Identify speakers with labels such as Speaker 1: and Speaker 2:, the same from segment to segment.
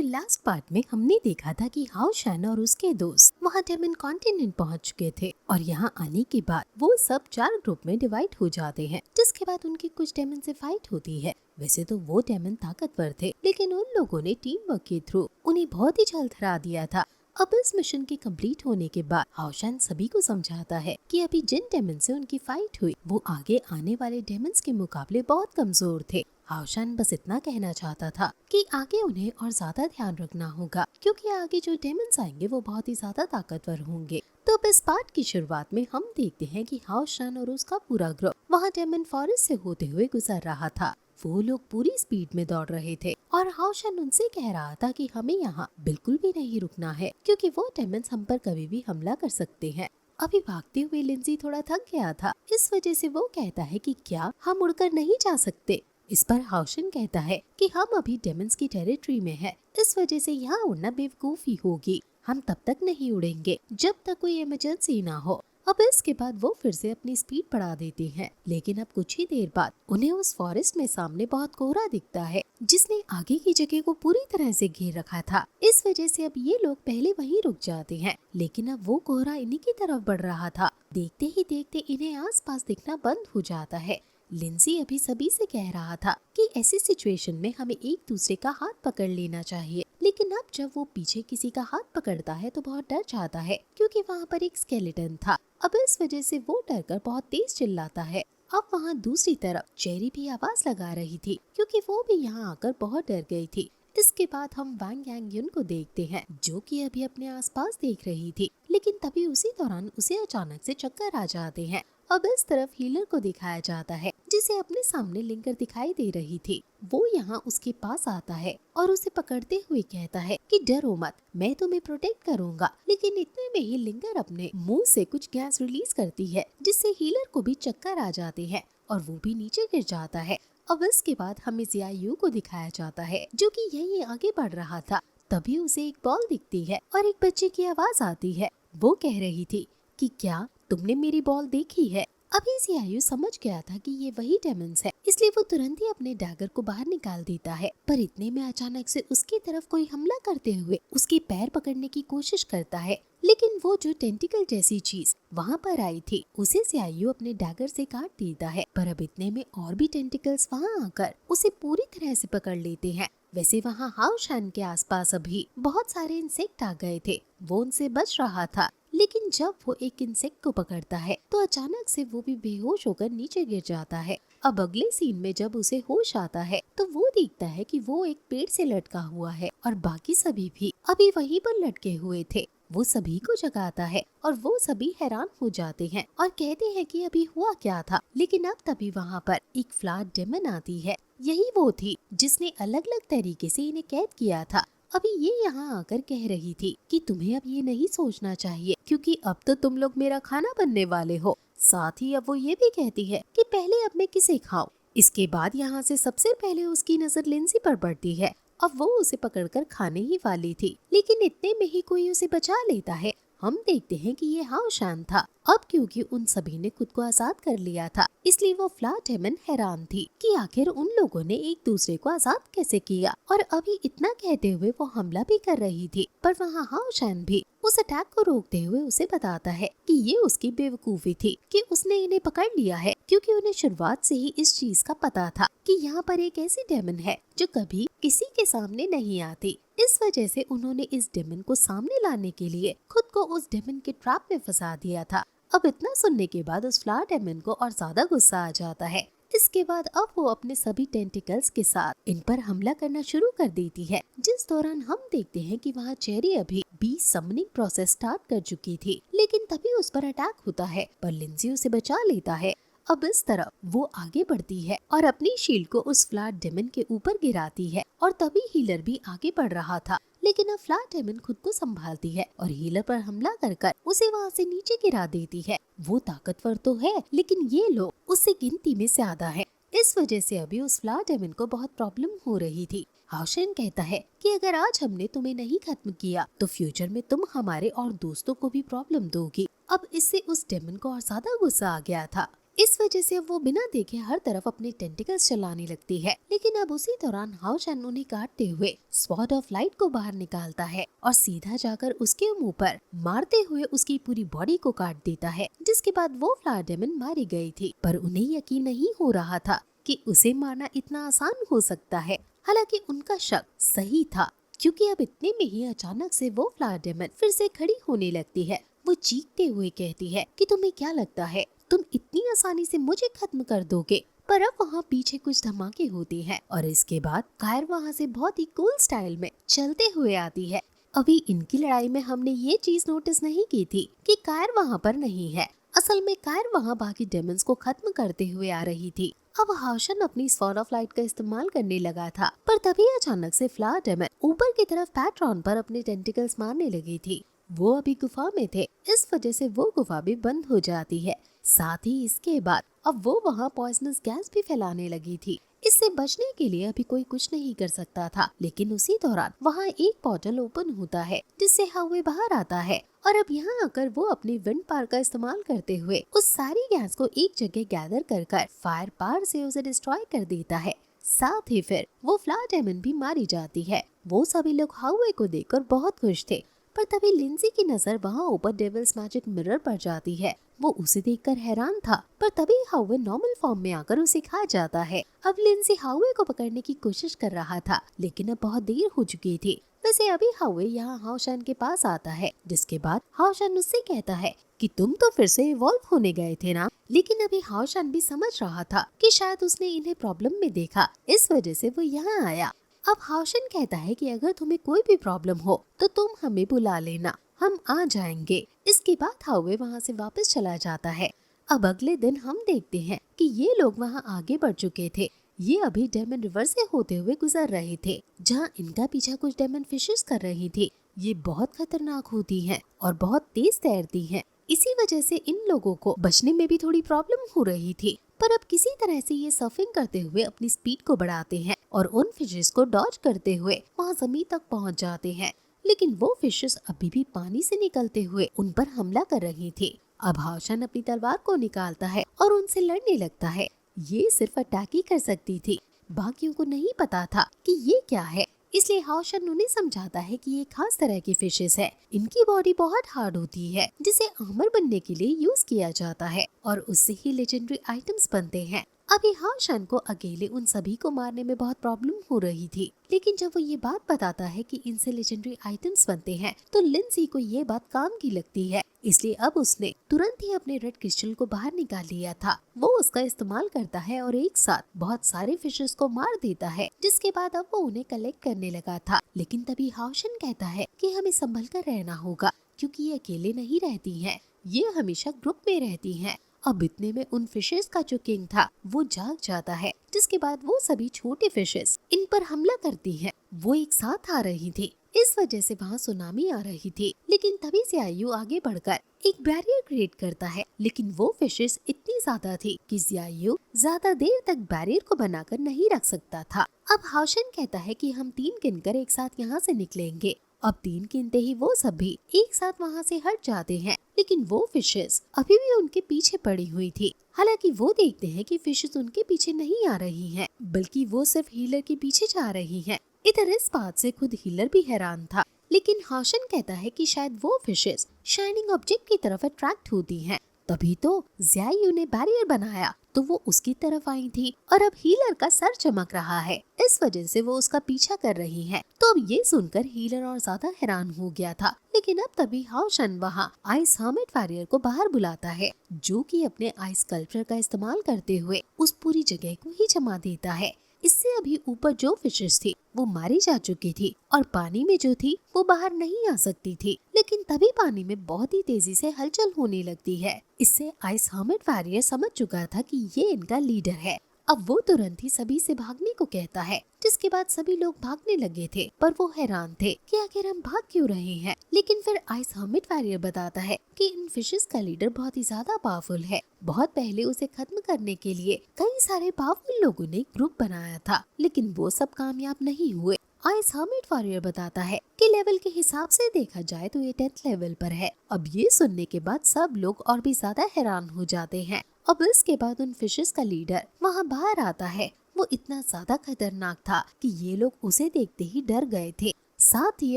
Speaker 1: Last part में हमने देखा था कि हाओ शान और उसके दोस्त वहाँ डेमन कॉन्टिनेंट पहुँच चुके थे और यहाँ आने के बाद वो सब 4 ग्रुप में डिवाइड हो जाते हैं, जिसके बाद उनकी कुछ डेमन से फाइट होती है। वैसे तो वो डेमन ताकतवर थे, लेकिन उन लोगों ने टीम वर्क के थ्रू उन्हें बहुत ही जल्द हरा दिया था। अब इस मिशन के कंप्लीट होने के बाद हाओ शान सभी को समझाता है कि अभी जिन डेमन से उनकी फाइट हुई वो आगे आने वाले डेमन्स के मुकाबले बहुत कमजोर थे। हाओ शान बस इतना कहना चाहता था कि आगे उन्हें और ज्यादा ध्यान रखना होगा, क्योंकि आगे जो डेमन्स आएंगे वो बहुत ही ज्यादा ताकतवर होंगे। तो अब इस पार्ट की शुरुआत में हम देखते हैं कि हाओ शान और उसका पूरा ग्रुप वहाँ डेमन फॉरेस्ट से होते हुए गुजर रहा था। वो लोग पूरी स्पीड में दौड़ रहे थे और हाओ शान उनसे कह रहा था कि हमें यहाँ बिल्कुल भी नहीं रुकना है, क्योंकि वो डेमन्स हम पर कभी भी हमला कर सकते हैं। अभी भागते हुए लिंजी थोड़ा थक गया था, इस वजह से वो कहता है कि क्या हम उड़कर नहीं जा सकते। इस पर हाओ शान कहता है कि हम अभी डेमन्स की टेरिटरी में है, इस वजह से यहाँ उड़ना बेवकूफी होगी। हम तब तक नहीं उड़ेंगे जब तक कोई इमरजेंसी ना हो। अब इसके बाद वो फिर से अपनी स्पीड बढ़ा देते हैं, लेकिन अब कुछ ही देर बाद उन्हें उस फॉरेस्ट में सामने बहुत कोहरा दिखता है, जिसने आगे की जगह को पूरी तरह से घेर रखा था। इस वजह से अब ये लोग पहले वहीं रुक जाते हैं, लेकिन अब वो कोहरा इन्हीं की तरफ बढ़ रहा था। देखते ही देखते इन्हें आसपास दिखना बंद हो जाता है। लिंसी अभी सभी से कह रहा था कि ऐसी सिचुएशन में हमें एक दूसरे का हाथ पकड़ लेना चाहिए, लेकिन अब जब वो पीछे किसी का हाथ पकड़ता है तो बहुत डर जाता है, क्योंकि वहाँ पर एक स्केलेटन था। अब इस वजह से वो डरकर बहुत तेज चिल्लाता है। अब वहाँ दूसरी तरफ चेरी भी आवाज लगा रही थी, क्योंकि वो भी यहाँ आकर बहुत डर गई थी। इसके बाद हम वांग यांग युन को देखते हैं, जो कि अभी अपने आसपास देख रही थी, लेकिन तभी उसी दौरान उसे अचानक से चक्कर आ जाते हैं। अब इस तरफ हीलर को दिखाया जाता है, जिसे अपने सामने लिंकर दिखाई दे रही थी। वो यहाँ उसके पास आता है और उसे पकड़ते हुए कहता है कि डरो मत, मैं तुम्हें प्रोटेक्ट करूंगा। लेकिन इतने में ही लिंकर अपने मुंह से कुछ गैस रिलीज करती है, जिससे हीलर को भी चक्कर आ जाते हैं और वो भी नीचे गिर जाता है। अब इसके बाद हमें जियायू को दिखाया जाता है, जो कि यही आगे बढ़ रहा था। तभी उसे एक बॉल दिखती है और एक बच्चे की आवाज आती है। वो कह रही थी कि क्या तुमने मेरी बॉल देखी है। अभी जियायू समझ गया था कि ये वही डेमन्स है, इसलिए वो तुरंत ही अपने डैगर को बाहर निकाल देता है। पर इतने में अचानक से उसकी तरफ कोई हमला करते हुए उसके पैर पकड़ने की कोशिश करता है, लेकिन वो जो टेंटिकल जैसी चीज वहाँ पर आई थी उसे जियायू अपने डैगर से काट देता है। पर अब इतने में और भी टेंटिकल्स वहाँ आकर उसे पूरी तरह से पकड़ लेते हैं। वैसे वहाँ हाओ शान के आसपास अभी बहुत सारे इंसेक्ट आ गए थे। वो उनसे बच रहा था, लेकिन जब वो एक इंसेक्ट को पकड़ता है तो अचानक से वो भी बेहोश होकर नीचे गिर जाता है। अब अगले सीन में जब उसे होश आता है तो वो देखता है कि वो एक पेड़ से लटका हुआ है और बाकी सभी भी अभी वहीं पर लटके हुए थे। वो सभी को जगाता है और वो सभी हैरान हो जाते हैं और कहते हैं कि अभी हुआ क्या था। लेकिन अब तभी वहाँ पर एक फ्लावर डेमन आती है। यही वो थी जिसने अलग अलग तरीके से इन्हें कैद किया था। अभी ये यहाँ आकर कह रही थी कि तुम्हें अब ये नहीं सोचना चाहिए, क्योंकि अब तो तुम लोग मेरा खाना बनने वाले हो। साथ ही अब वो ये भी कहती है कि पहले अब मैं किसे खाऊं। इसके बाद यहाँ से सबसे पहले उसकी नजर लिंसी पर पड़ती है। अब वो उसे पकड़कर खाने ही वाली थी, लेकिन इतने में ही कोई उसे बचा लेता है। हम देखते हैं कि ये हाओ शान था। अब क्योंकि उन सभी ने खुद को आजाद कर लिया था, इसलिए वो फ्लावर डेमन हैरान थी कि आखिर उन लोगों ने एक दूसरे को आजाद कैसे किया। और अभी इतना कहते हुए वो हमला भी कर रही थी, पर वहाँ हाओ शान भी उस अटैक को रोकते हुए उसे बताता है कि ये उसकी बेवकूफी थी कि उसने इन्हें पकड़ लिया है, क्योंकि उन्हें शुरुआत से ही इस चीज का पता था कि यहाँ पर एक ऐसी डेमन है जो कभी किसी के सामने नहीं आती। इस वजह से उन्होंने इस डेमन को सामने लाने के लिए खुद को उस डेमन के ट्रैप में फंसा दिया था। अब इतना सुनने के बाद उस फ्लावर डेमन को और ज्यादा गुस्सा आ जाता है। इसके बाद अब वो अपने सभी टेंटिकल्स के साथ इन पर हमला करना शुरू कर देती है, जिस दौरान हम देखते हैं कि वहाँ चेरी अभी 20 समनिंग प्रोसेस स्टार्ट कर चुकी थी, लेकिन तभी उस पर अटैक होता है, पर लिंजी उसे बचा लेता है। अब इस तरफ वो आगे बढ़ती है और अपनी शील्ड को उस फ्लावर डेमन के ऊपर गिराती है और तभी हीलर भी आगे बढ़ रहा था, लेकिन अब फ्लावर डेमन खुद को संभालती है और हीलर पर हमला कर उसे वहाँ से नीचे गिरा देती है। वो ताकतवर तो है, लेकिन ये लोग उससे गिनती में ज्यादा है। इस वजह से अभी उस फ्लावर डेमन को बहुत प्रॉब्लम हो रही थी। हाओ शान कहता है कि अगर आज हमने तुम्हें नहीं खत्म किया तो फ्यूचर में तुम हमारे और दोस्तों को भी प्रॉब्लम दोगी। अब इससे उस डेमन को और ज्यादा गुस्सा आ गया था। इस वजह से अब वो बिना देखे हर तरफ अपने टेंटिकल्स चलाने लगती है। लेकिन अब उसी दौरान हाओ शन उन्हें काटते हुए स्वॉर्ड ऑफ लाइट को बाहर निकालता है और सीधा जाकर उसके मुंह पर मारते हुए उसकी पूरी बॉडी को काट देता है, जिसके बाद वो फ्लावर डेमन मारी गई थी। पर उन्हें यकीन नहीं हो रहा था कि उसे मारना इतना आसान हो सकता है। हालांकि उनका शक सही था, क्योंकि अब इतने में ही अचानक से वो फ्लावर डेमन फिर से खड़ी होने लगती है। वो चीखते हुए कहती है कि तुम्हें क्या लगता है तुम इतनी आसानी से मुझे खत्म कर दोगे। पर अब वहाँ पीछे कुछ धमाके होते हैं और इसके बाद कायर वहाँ से बहुत ही कूल स्टाइल में चलते हुए आती है। अभी इनकी लड़ाई में हमने ये चीज नोटिस नहीं की थी कि कायर वहाँ पर नहीं है। असल में कायर वहाँ बाकी डेमन्स को खत्म करते हुए आ रही थी। अब हाओ शन अपनी स्वॉर्ड ऑफ लाइट का इस्तेमाल करने लगा था, पर तभी अचानक से फ्लावर डेमन ऊपर की तरफ पैट्रॉन पर अपने टेंटिकल्स मारने लगी थी। वो अभी गुफा में थे, इस वजह से वो गुफा भी बंद हो जाती है। साथ ही इसके बाद अब वो वहाँ पॉइजनस गैस भी फैलाने लगी थी। इससे बचने के लिए अभी कोई कुछ नहीं कर सकता था। लेकिन उसी दौरान वहाँ एक पोर्टल ओपन होता है, जिससे हाउए बाहर आता है और अब यहाँ आकर वो अपनी विंड पावर का इस्तेमाल करते हुए उस सारी गैस को एक जगह गैदर कर फायर पावर से उसे डिस्ट्रॉय कर देता है। साथ ही फिर वो फ्लावर डेमन भी मारी जाती है। वो सभी लोग हाउए को देखकर बहुत खुश थे, पर तभी लिंजी की नजर वहाँ ऊपर डेविल्स मैजिक मिरर पर जाती है। वो उसे देखकर हैरान था, पर तभी हाउए नॉर्मल फॉर्म में आकर उसे खा जाता है। अब लिंजी हाउए को पकड़ने की कोशिश कर रहा था, लेकिन अब बहुत देर हो चुकी थी। वैसे अभी हाउए यहाँ हाओ शन के पास आता है, जिसके बाद हाओ शन उससे कहता है कि तुम तो फिर से इवॉल्व होने गए थे ना। लेकिन अभी हाओ शन भी समझ रहा था कि शायद उसने इन्हें प्रॉब्लम में देखा, इस वजह से वो यहाँ आया। अब हाओ शन कहता है कि अगर तुम्हें कोई भी प्रॉब्लम हो तो तुम हमें बुला लेना, हम आ जाएंगे। इसके बाद हाउए वहाँ से वापस चला जाता है। अब अगले दिन हम देखते हैं कि ये लोग वहाँ आगे बढ़ चुके थे। ये अभी डेमन रिवर से होते हुए गुजर रहे थे, जहाँ इनका पीछा कुछ डेमन फिशेस कर रही थी। ये बहुत खतरनाक होती हैं और बहुत तेज तैरती हैं। इसी वजह से इन लोगों को बचने में भी थोड़ी प्रॉब्लम हो रही थी। पर अब किसी तरह से ये सर्फिंग करते हुए अपनी स्पीड को बढ़ाते हैं और उन फिशेस को डॉज करते हुए वहाँ जमीन तक पहुँच जाते हैं। लेकिन वो फिशेस अभी भी पानी से निकलते हुए उन पर हमला कर रही थी। अब हाओ शन अपनी तलवार को निकालता है और उनसे लड़ने लगता है। ये सिर्फ अटैक ही कर सकती थी, बाकियों को नहीं पता था कि ये क्या है। इसलिए हाओ शन उन्हें समझाता है कि ये खास तरह की फिशेस है। इनकी बॉडी बहुत हार्ड होती है, जिसे आर्मर बनने के लिए यूज किया जाता है और उससे ही लेजेंडरी आइटम्स बनते हैं। अभी हाओ शन को अकेले उन सभी को मारने में बहुत प्रॉब्लम हो रही थी, लेकिन जब वो ये बात बताता है कि इनसे लेजेंडरी आइटम्स बनते हैं, तो लिंजी को ये बात काम की लगती है। इसलिए अब उसने तुरंत ही अपने रेड क्रिस्टल को बाहर निकाल लिया था। वो उसका इस्तेमाल करता है और एक साथ बहुत सारे फिशेस को मार देता है, जिसके बाद अब वो उन्हें कलेक्ट करने लगा था। लेकिन तभी हाओ शन कहता है कि हमें संभल कर रहना होगा, क्योंकि ये अकेले नहीं रहती हैं, ये हमेशा ग्रुप में रहती हैं। अब इतने में उन फिशेस का जो किंग था वो जाग जाता है, जिसके बाद वो सभी छोटे फिशेस इन पर हमला करती हैं। वो एक साथ आ रही थी, इस वजह से वहाँ सुनामी आ रही थी। लेकिन तभी से जियायु आगे बढ़कर एक बैरियर क्रिएट करता है, लेकिन वो फिशेस इतनी ज्यादा थी कि जियायु ज्यादा देर तक बैरियर को बनाकर नहीं रख सकता था। अब हाओ शन कहता है कि हम 3 गिनकर एक साथ यहाँ से निकलेंगे। अब 3 गिनते ही वो सभी एक साथ वहाँ से हट जाते हैं, लेकिन वो फिशेस अभी भी उनके पीछे पड़ी हुई थी। हालांकि वो देखते हैं कि फिशेस उनके पीछे नहीं आ रही हैं, बल्कि वो सिर्फ हीलर के पीछे जा रही हैं। इधर इस बात से खुद हीलर भी हैरान था, लेकिन हाओ शन कहता है कि शायद वो फिशेस शाइनिंग ऑब्जेक्ट की तरफ अट्रैक्ट होती हैं। तभी तो जियायु ने बैरियर बनाया तो वो उसकी तरफ आई थी और अब हीलर का सर चमक रहा है, इस वजह से वो उसका पीछा कर रही है। तो अब ये सुनकर हीलर और ज्यादा हैरान हो गया था। लेकिन अब तभी हाओ शन वहाँ आइस हर्मिट वॉरियर को बाहर बुलाता है, जो कि अपने आइस स्कल्पचर का इस्तेमाल करते हुए उस पूरी जगह को ही जमा देता है। इससे अभी ऊपर जो फिशेस थी वो मारी जा चुकी थी और पानी में जो थी वो बाहर नहीं आ सकती थी। लेकिन तभी पानी में बहुत ही तेजी से हलचल होने लगती है। इससे आइस हर्मिट वॉरियर समझ चुका था कि ये इनका लीडर है। अब वो तुरंत ही सभी से भागने को कहता है, जिसके बाद सभी लोग भागने लगे थे, पर वो हैरान थे कि आखिर हम भाग क्यों रहे हैं। लेकिन फिर आइस हर्मिट वॉरियर बताता है कि इन फिशेस का लीडर बहुत ही ज्यादा पावरफुल है। बहुत पहले उसे खत्म करने के लिए कई सारे पावरफुल लोगों ने ग्रुप बनाया था, लेकिन वो सब कामयाब नहीं हुए। आइस हर्मिट वॉरियर बताता है कि लेवल के हिसाब से देखा जाए तो ये 10th लेवल पर है। अब ये सुनने के बाद सब लोग और भी ज्यादा हैरान हो जाते हैं। अब इसके बाद उन फिशेस का लीडर वहाँ बाहर आता है। वो इतना ज्यादा खतरनाक था कि ये लोग उसे देखते ही डर गए थे। साथ ही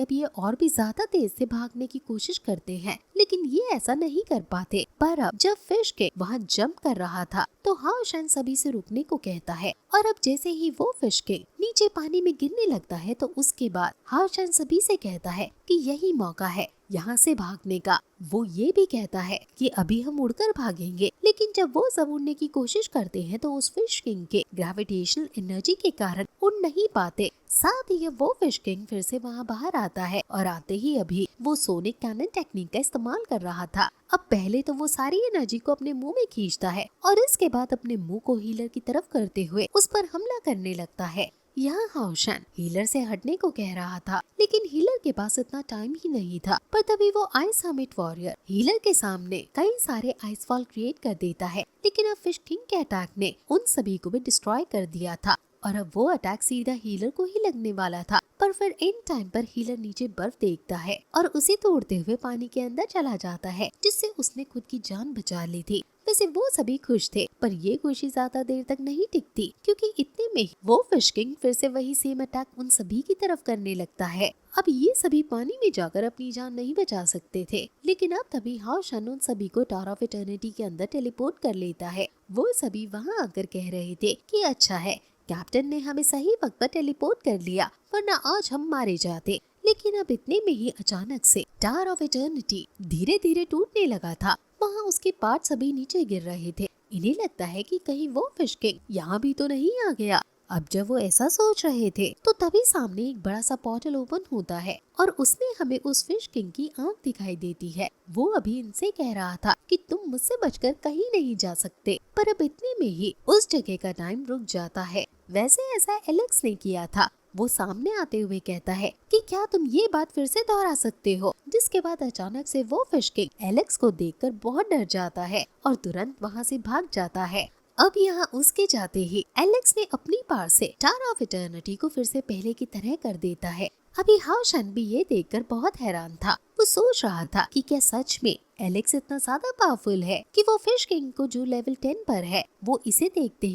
Speaker 1: अब ये और भी ज्यादा तेज से भागने की कोशिश करते हैं, लेकिन ये ऐसा नहीं कर पाते। पर अब जब फिश किंग वहाँ जंप कर रहा था तो हाओ शैन सभी से रुकने को कहता है, और अब जैसे ही वो फिश किंग नीचे पानी में गिरने लगता है तो उसके बाद हाओ शैन सभी से कहता है कि यही मौका है यहाँ से भागने का। वो ये भी कहता है कि अभी हम उड़कर भागेंगे, लेकिन जब वो सब उड़ने की कोशिश करते हैं तो उस फिश किंग के ग्रेविटेशनल एनर्जी के कारण उड़ नहीं पाते। साथ ही वो फिश किंग फिर से वहाँ बाहर आता है और आते ही अभी वो सोनिक कैनन टेक्निक का इस्तेमाल कर रहा था। अब पहले तो वो सारी एनर्जी को अपने मुंह में खींचता है और इसके बाद अपने मुंह को हीलर की तरफ करते हुए उस पर हमला करने लगता है। यहाँ हाओ शैन हीलर से हटने को कह रहा था, लेकिन हीलर के पास इतना टाइम ही नहीं था। पर तभी वो आइस हर्मिट वॉरियर हीलर के सामने कई सारे आइस फॉल क्रिएट कर देता है, लेकिन अब फिश किंग के अटैक ने उन सभी को भी डिस्ट्रॉय कर दिया था और अब वो अटैक सीधा हीलर को ही लगने वाला था। पर फिर इन टाइम पर हीलर नीचे बर्फ देखता है और उसे तोड़ते हुए पानी के अंदर चला जाता है, जिससे उसने खुद की जान बचा ली थी। वैसे वो सभी खुश थे, पर ये खुशी ज्यादा देर तक नहीं टिकती, क्योंकि इतने में ही वो फिश किंग फिर से वही सेम अटैक उन सभी की तरफ करने लगता है। अब ये सभी पानी में जाकर अपनी जान नहीं बचा सकते थे, लेकिन अब तभी हाओ शैन उन सभी को टावर ऑफ इटर्निटी के अंदर टेलीपोर्ट कर लेता है। वो सभी वहाँ आकर कह रहे थे कि अच्छा है, कैप्टन ने हमें सही वक्त पर टेलीपोर्ट कर लिया, वरना आज हम मारे जाते। लेकिन अब इतने में ही अचानक से टावर ऑफ इटर्निटी धीरे धीरे टूटने लगा था। वहाँ उसके पार्ट सभी नीचे गिर रहे थे। इन्हें लगता है कि कहीं वो फिश किंग यहाँ भी तो नहीं आ गया। अब जब वो ऐसा सोच रहे थे तो तभी सामने एक बड़ा सा पोर्टल ओपन होता है और उसमें हमें उस फिश किंग की आंख दिखाई देती है। वो अभी इनसे कह रहा था कि तुम मुझसे बचकर कहीं नहीं जा सकते, पर अब इतने में ही उस जगह का टाइम रुक जाता है। वैसे ऐसा एलेक्स ने किया था। वो सामने आते हुए कहता है कि क्या तुम ये बात फिर से दोहरा सकते हो, जिसके बाद अचानक से वो फिश किंग एलेक्स को देखकर बहुत डर जाता है और तुरंत वहाँ से भाग जाता है। अब यहाँ उसके जाते ही एलेक्स ने अपनी पार से टावर ऑफ इटर्निटी को फिर से पहले की तरह कर देता है। अभी हाओ शैन भी ये देखकर बहुत हैरान था। वो सोच रहा था कि क्या सच में एलेक्स इतना ज्यादा पावरफुल है कि वो फिश किंग को जो लेवल 10 पर है वो इसे देखते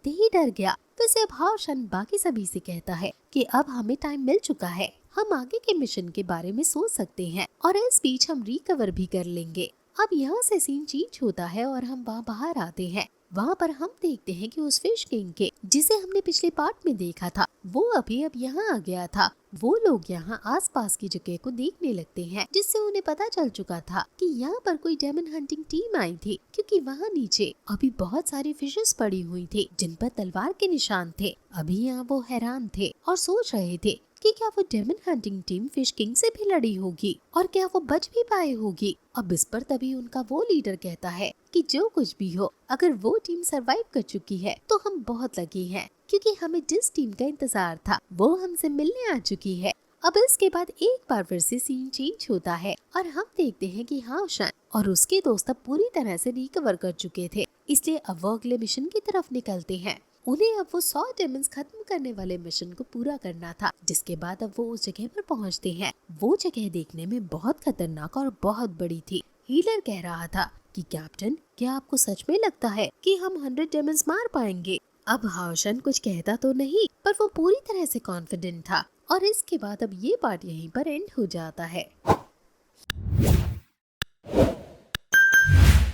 Speaker 1: ही डर गया। वैसे अब हाओ शैन बाकी सभी से कहता है कि अब हमें टाइम मिल चुका है, हम आगे के मिशन के बारे में सोच सकते हैं और इस बीच हम रिकवर भी कर लेंगे। अब यहाँ से सीन चेंज होता है और हम वहाँ बाहर आते हैं। वहाँ पर हम देखते हैं कि उस फिश किंग के जिसे हमने पिछले पार्ट में देखा था वो अभी अब यहाँ आ गया था। वो लोग यहाँ आसपास की जगह को देखने लगते हैं, जिससे उन्हें पता चल चुका था कि यहाँ पर कोई डेमन हंटिंग टीम आई थी, क्योंकि वहाँ नीचे अभी बहुत सारी फिशेस पड़ी हुई थी जिन पर तलवार के निशान थे। अभी यहाँ वो हैरान थे और सोच रहे थे कि क्या वो demon hunting team fish king से भी लड़ी होगी और क्या वो बच भी पाए होगी। अब इस पर तभी उनका वो लीडर कहता है कि जो कुछ भी हो, अगर वो टीम सरवाइव कर चुकी है तो हम बहुत लकी हैं, क्योंकि हमें जिस टीम का इंतजार था वो हमसे मिलने आ चुकी है। अब इसके बाद एक बार फिर से सीन चेंज होता है और हम देखते हैं कि हाओ शैन और उसके दोस्त अब पूरी तरह से रिकवर कर चुके थे, इसलिए अब वो अगले मिशन की तरफ निकलते हैं। उन्हें अब वो 100 डेमन्स खत्म करने वाले मिशन को पूरा करना था, जिसके बाद अब वो उस जगह पर पहुंचते हैं। वो जगह देखने में बहुत खतरनाक और बहुत बड़ी थी। हीलर कह रहा था कि कैप्टन, क्या आपको सच में लगता है कि हम 100 डेमन्स मार पाएंगे? अब हाओ शैन कुछ कहता तो नहीं, पर वो पूरी तरह से कॉन्फिडेंट था। और इसके बाद अब ये पार्ट यहीं पर एंड हो जाता है।